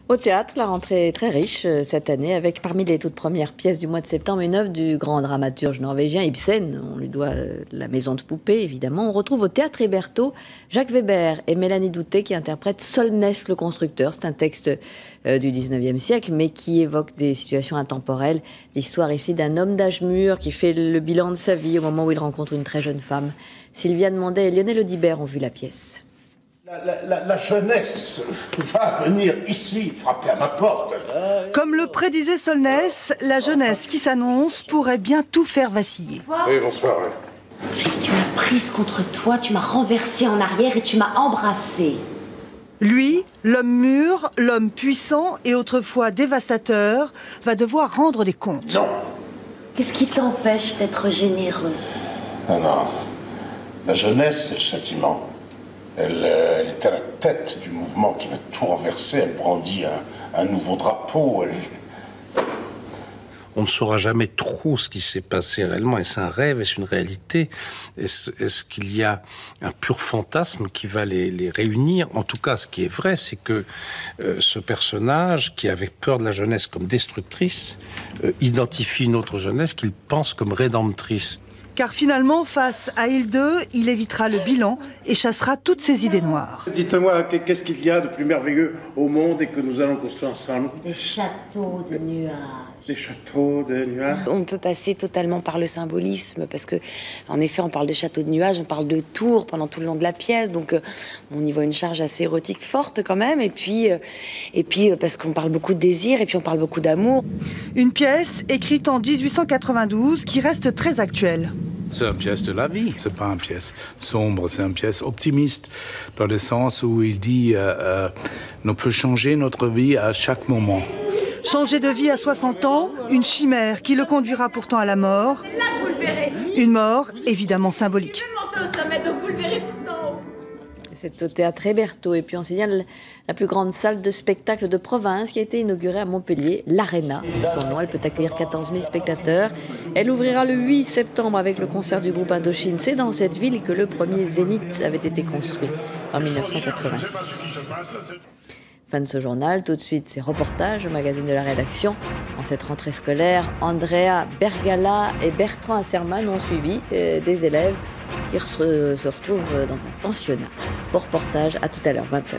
Au théâtre, la rentrée est très riche cette année, avec parmi les toutes premières pièces du mois de septembre, une œuvre du grand dramaturge norvégien Ibsen. On lui doit La Maison de Poupée, évidemment. On retrouve au Théâtre Hébertot Jacques Weber et Mélanie Doutet qui interprètent Solness le constructeur. C'est un texte du 19e siècle, mais qui évoque des situations intemporelles. L'histoire ici d'un homme d'âge mûr qui fait le bilan de sa vie au moment où il rencontre une très jeune femme. Sylviane Mondet et Lionel Audibert ont vu la pièce. La jeunesse va venir ici frapper à ma porte. Comme le prédisait Solness, la jeunesse qui s'annonce pourrait bien tout faire vaciller. Oui, bonsoir. Tu m'as prise contre toi, tu m'as renversée en arrière et tu m'as embrassée. Lui, l'homme mûr, l'homme puissant et autrefois dévastateur, va devoir rendre des comptes. Non. Qu'est-ce qui t'empêche d'être généreux? Non. La jeunesse, c'est le châtiment. Elle est à la tête du mouvement qui va tout renverser. Elle brandit un nouveau drapeau. On ne saura jamais trop ce qui s'est passé réellement. Est-ce un rêve? Est-ce une réalité? Est-ce qu'il y a un pur fantasme qui va les réunir? En tout cas, ce qui est vrai, c'est que ce personnage, qui avait peur de la jeunesse comme destructrice, identifie une autre jeunesse qu'il pense comme rédemptrice. Car finalement, face à Hilde, il évitera le bilan et chassera toutes ses idées noires. Dites-moi, qu'est-ce qu'il y a de plus merveilleux au monde et que nous allons construire ensemble? Des châteaux de nuages. Des châteaux de nuages. On peut passer totalement par le symbolisme, parce que, en effet, on parle de châteaux de nuages, on parle de tours pendant tout le long de la pièce, donc on y voit une charge assez érotique forte quand même, et puis parce qu'on parle beaucoup de désir, et puis on parle beaucoup d'amour. Une pièce écrite en 1892 qui reste très actuelle. C'est une pièce de la vie. C'est pas une pièce sombre, c'est une pièce optimiste, dans le sens où il dit on peut changer notre vie à chaque moment. Changer de vie à 60 ans, une chimère qui le conduira pourtant à la mort. Là, vous le verrez. Une mort évidemment symbolique. Je vais monter au sommet, donc vous le verrez tout en haut. C'est au Théâtre Hébertot. Et puis on signale la plus grande salle de spectacle de province qui a été inaugurée à Montpellier, l'Arena. Son nom, elle peut accueillir 14 000 spectateurs. Elle ouvrira le 8 septembre avec le concert du groupe Indochine. C'est dans cette ville que le premier Zénith avait été construit en 1986. Fin de ce journal, tout de suite ces reportages au magazine de la rédaction. En cette rentrée scolaire, Andrea Bergala et Bertrand Asserman ont suivi des élèves qui se retrouvent dans un pensionnat. Pour reportage, à tout à l'heure, 20h.